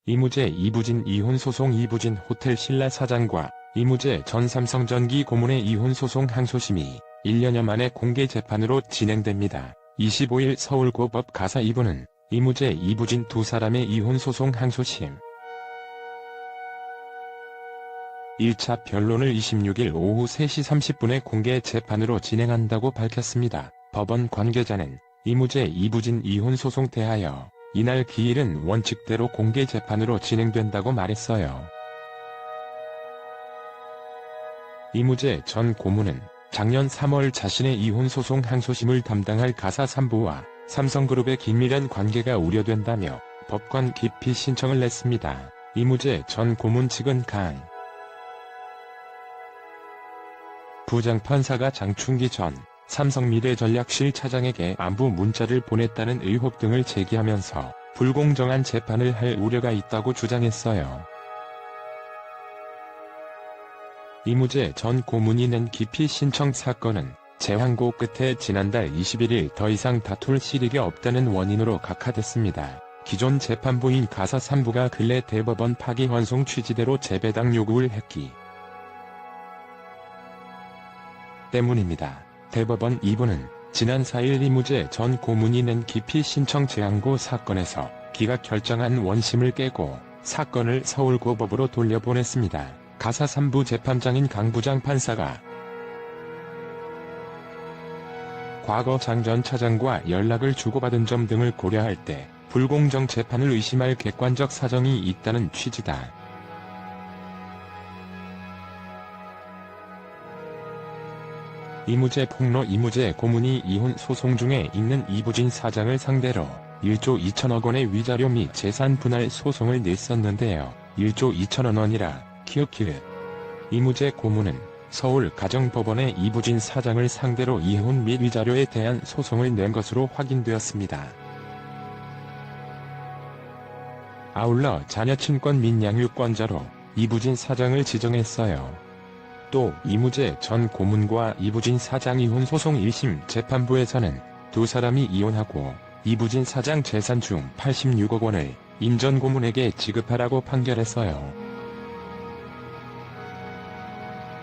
이무재 이부진 이혼 소송. 이부진 호텔 신라 사장과 이무재 전 삼성전기 고문의 이혼 소송 항소심이 1년여 만에 공개 재판으로 진행됩니다. 25일 서울고법 가사 2부는 이무재 이부진 두 사람의 이혼 소송 항소심 1차 변론을 26일 오후 3시 30분에 공개 재판으로 진행한다고 밝혔습니다. 법원 관계자는 이무재 이부진 이혼 소송 대하여 이날 기일은 원칙대로 공개 재판으로 진행된다고 말했어요. 이무재 전 고문은 작년 3월 자신의 이혼 소송 항소심을 담당할 가사 3부와 삼성그룹의 긴밀한 관계가 우려된다며 법관 기피 신청을 냈습니다. 이무재 전 고문 측은 강 부장판사가 장충기 전 삼성미래전략실 차장에게 안부 문자를 보냈다는 의혹 등을 제기하면서 불공정한 재판을 할 우려가 있다고 주장했어요. 이무재 전 고문이 낸 기피 신청 사건은 재환고 끝에 지난달 21일 더 이상 다툴 실익이 없다는 원인으로 각하됐습니다. 기존 재판부인 가사 3부가 근래 대법원 파기환송 취지대로 재배당 요구를 했기 때문입니다. 대법원 2부는 지난 4일 이무재 전 고문이 낸 기피 신청 재항고 사건에서 기각 결정한 원심을 깨고 사건을 서울고법으로 돌려보냈습니다. 가사 3부 재판장인 강 부장판사가 과거 장 전 차장과 연락을 주고받은 점 등을 고려할 때 불공정 재판을 의심할 객관적 사정이 있다는 취지다. 이무재 폭로. 이무재 고문이 이혼 소송 중에 있는 이부진 사장을 상대로 1조 2천억 원의 위자료 및 재산 분할 소송을 냈었는데요. 1조 2천억 원이라 키읔키읔. 이무재 고문은 서울 가정법원에 이부진 사장을 상대로 이혼 및 위자료에 대한 소송을 낸 것으로 확인되었습니다. 아울러 자녀 친권 및 양육권자로 이부진 사장을 지정했어요. 또 이무재 전 고문과 이부진 사장 이혼 소송 1심 재판부에서는 두 사람이 이혼하고 이부진 사장 재산 중 86억 원을 임 전 고문에게 지급하라고 판결했어요.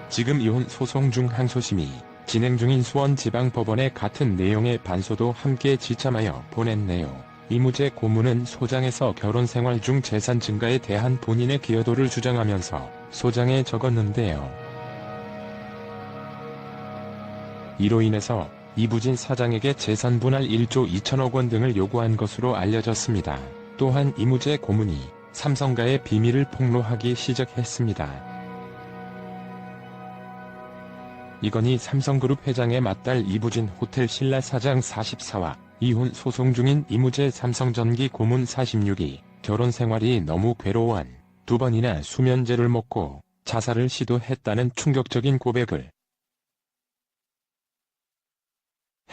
지금 이혼 소송 중 항소심이 진행 중인 수원지방법원에 같은 내용의 반소도 함께 지참하여 보냈네요. 이무재 고문은 소장에서 결혼 생활 중 재산 증가에 대한 본인의 기여도를 주장하면서 소장에 적었는데요. 이로 인해서 이부진 사장에게 재산 분할 1조 2천억 원 등을 요구한 것으로 알려졌습니다. 또한 이무재 고문이 삼성가의 비밀을 폭로하기 시작했습니다. 이건희 삼성그룹 회장의 맏딸 이부진 호텔 신라 사장 44와 이혼 소송 중인 이무재 삼성전기 고문 46이 결혼 생활이 너무 괴로워한 2번이나 수면제를 먹고 자살을 시도했다는 충격적인 고백을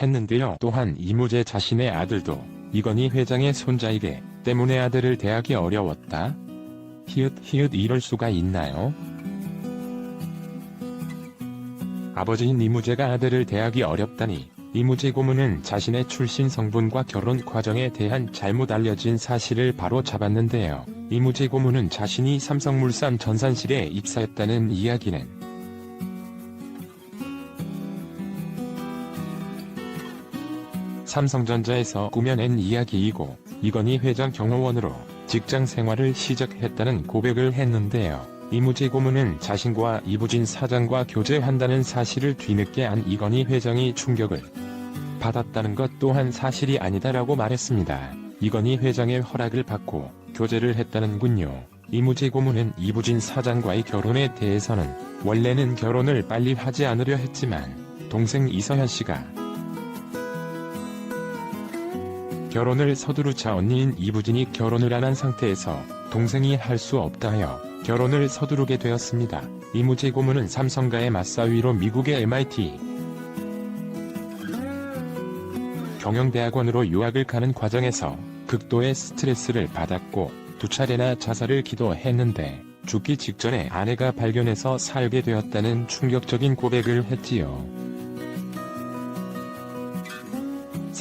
했는데요. 또한 이무재 자신의 아들도 이건희 회장의 손자이기 때문에 아들을 대하기 어려웠다. 히읗 이럴 수가 있나요? 아버지인 이무재가 아들을 대하기 어렵다니. 이무재 고문은 자신의 출신 성분과 결혼 과정에 대한 잘못 알려진 사실을 바로 잡았는데요. 이무재 고문은 자신이 삼성물산 전산실에 입사했다는 이야기는 삼성전자에서 꾸며낸 이야기이고 이건희 회장 경호원으로 직장 생활을 시작했다는 고백을 했는데요. 이무재 고문은 자신과 이부진 사장과 교제한다는 사실을 뒤늦게 안 이건희 회장이 충격을 받았다는 것 또한 사실이 아니다라고 말했습니다. 이건희 회장의 허락을 받고 교제를 했다는군요. 이무재 고문은 이부진 사장과의 결혼에 대해서는 원래는 결혼을 빨리 하지 않으려 했지만 동생 이서현 씨가 결혼을 서두르자 언니인 이부진이 결혼을 안 한 상태에서 동생이 할 수 없다 하여 결혼을 서두르게 되었습니다. 이무재 고문은 삼성가의 맞사위로 미국의 MIT 경영대학원으로 유학을 가는 과정에서 극도의 스트레스를 받았고 2차례나 자살을 기도했는데 죽기 직전에 아내가 발견해서 살게 되었다는 충격적인 고백을 했지요.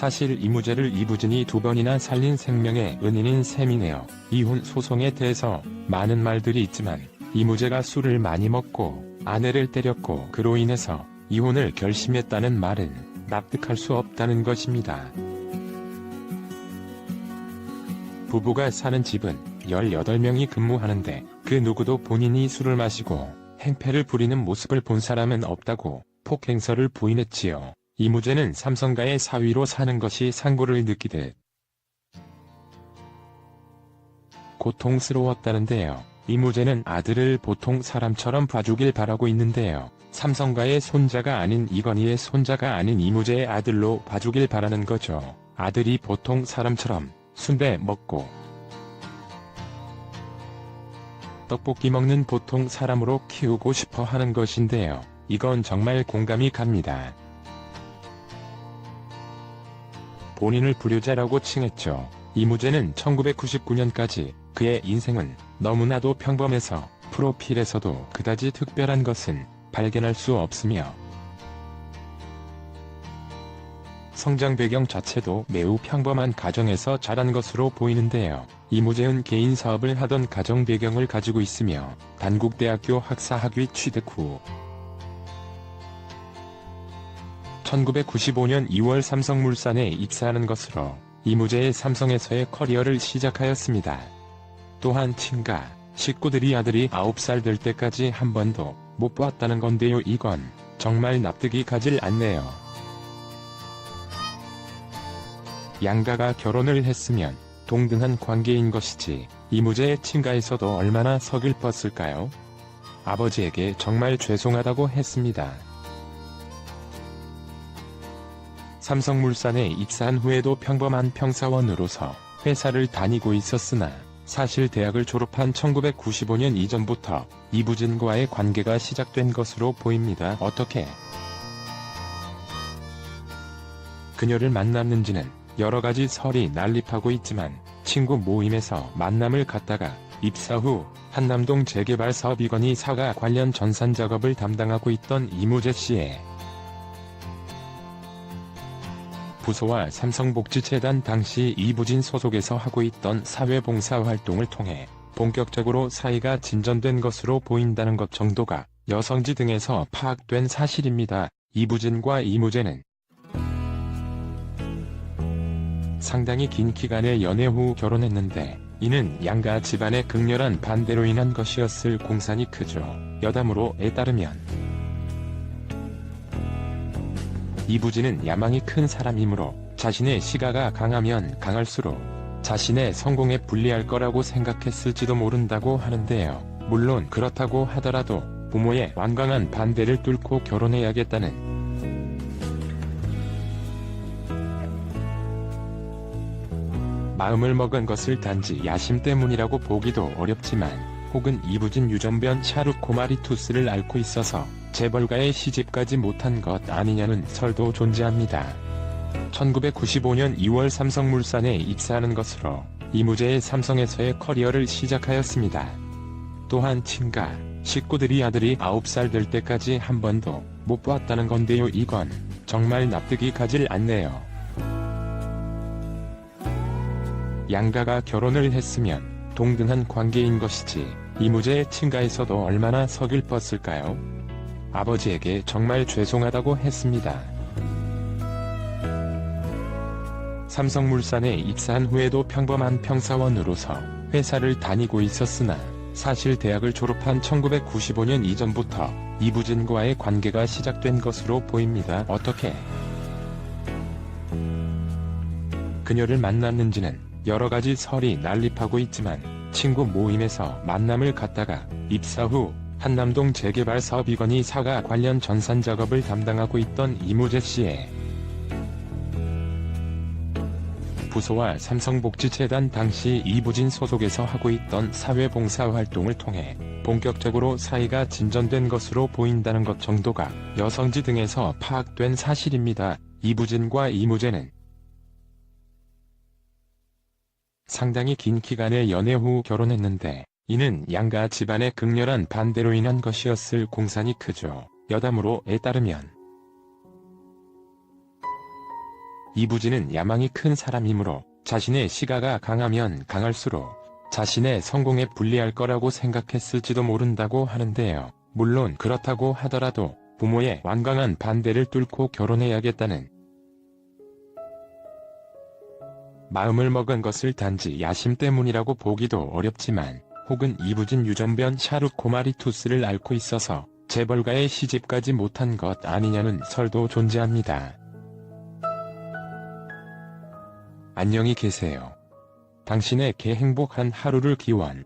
사실 이무재를 이부진이 2번이나 살린 생명의 은인인 셈이네요. 이혼 소송에 대해서 많은 말들이 있지만 이무재가 술을 많이 먹고 아내를 때렸고 그로 인해서 이혼을 결심했다는 말은 납득할 수 없다는 것입니다. 부부가 사는 집은 18명이 근무하는데 그 누구도 본인이 술을 마시고 행패를 부리는 모습을 본 사람은 없다고 폭행설을 부인했지요. 이무재는 삼성가의 사위로 사는 것이 상고를 느끼듯 고통스러웠다는데요. 이무재는 아들을 보통 사람처럼 봐주길 바라고 있는데요. 삼성가의 손자가 아닌 이건희의 손자가 아닌 이무재의 아들로 봐주길 바라는 거죠. 아들이 보통 사람처럼 순대 먹고 떡볶이 먹는 보통 사람으로 키우고 싶어 하는 것인데요. 이건 정말 공감이 갑니다. 본인을 불효자라고 칭했죠. 이무재는 1999년까지 그의 인생은 너무나도 평범해서 프로필에서도 그다지 특별한 것은 발견할 수 없으며 성장 배경 자체도 매우 평범한 가정에서 자란 것으로 보이는데요. 이무재는 개인 사업을 하던 가정 배경을 가지고 있으며 단국대학교 학사학위 취득 후 1995년 2월 삼성물산에 입사하는 것으로 이무재의 삼성에서의 커리어를 시작하였습니다. 또한 친가, 식구들이 아들이 9살 될 때까지 한 번도 못 봤다는 건데요. 이건 정말 납득이 가질 않네요. 양가가 결혼을 했으면 동등한 관계인 것이지 이무재의 친가에서도 얼마나 서글펐을까요? 아버지에게 정말 죄송하다고 했습니다. 삼성물산에 입사한 후에도 평범한 평사원으로서 회사를 다니고 있었으나 사실 대학을 졸업한 1995년 이전부터 이부진과의 관계가 시작된 것으로 보입니다. 어떻게 그녀를 만났는지는 여러가지 설이 난립하고 있지만 친구 모임에서 만남을 갖다가 입사 후 한남동 재개발 사업 이건희 사가 관련 전산 작업을 담당하고 있던 이무재 씨의 부서와 삼성복지재단 당시 이부진 소속에서 하고 있던 사회봉사 활동을 통해 본격적으로 사이가 진전된 것으로 보인다는 것 정도가 여성지 등에서 파악된 사실입니다. 이부진과 이무재는 상당히 긴 기간의 연애 후 결혼했는데 이는 양가 집안의 극렬한 반대로 인한 것이었을 공산이 크죠. 여담으로에 따르면 이부진은 야망이 큰 사람이므로 자신의 시가가 강하면 강할수록 자신의 성공에 불리할 거라고 생각했을지도 모른다고 하는데요. 물론 그렇다고 하더라도 부모의 완강한 반대를 뚫고 결혼해야겠다는 마음을 먹은 것을 단지 야심 때문이라고 보기도 어렵지만 혹은 이부진 유전변 샤르코마리투스를 앓고 있어서 재벌가의 시집까지 못한 것 아니냐는 설도 존재합니다. 1995년 2월 삼성물산에 입사하는 것으로 이무재의 삼성에서의 커리어를 시작하였습니다. 또한 친가, 식구들이 아들이 9살 될 때까지 한 번도 못 봤다는 건데요. 이건 정말 납득이 가질 않네요. 양가가 결혼을 했으면 동등한 관계인 것이지 이무재의 친가에서도 얼마나 서글펐을까요? 아버지에게 정말 죄송하다고 했습니다. 삼성물산에 입사한 후에도 평범한 평사원으로서 회사를 다니고 있었으나 사실 대학을 졸업한 1995년 이전부터 이부진과의 관계가 시작된 것으로 보입니다. 어떻게 그녀를 만났는지는 여러가지 설이 난립하고 있지만 친구 모임에서 만남을 갖다가 입사 후 한남동 재개발 사업 이건희 사가 관련 전산 작업을 담당하고 있던 이무재 씨의 부서와 삼성복지재단 당시 이부진 소속에서 하고 있던 사회봉사 활동을 통해 본격적으로 사이가 진전된 것으로 보인다는 것 정도가 여성지 등에서 파악된 사실입니다. 이부진과 이무재는 상당히 긴 기간의 연애 후 결혼했는데 이는 양가 집안의 극렬한 반대로 인한 것이었을 공산이 크죠. 여담으로에 따르면 이부진은 야망이 큰 사람이므로 자신의 시가가 강하면 강할수록 자신의 성공에 불리할 거라고 생각했을지도 모른다고 하는데요. 물론 그렇다고 하더라도 부모의 완강한 반대를 뚫고 결혼해야겠다는 마음을 먹은 것을 단지 야심 때문이라고 보기도 어렵지만, 혹은 이부진 유전변 샤룩 고마리 투스를 앓고 있어서 재벌가의 시집까지 못한 것 아니냐는 설도 존재합니다. 안녕히 계세요. 당신의 행복한 하루를 기원.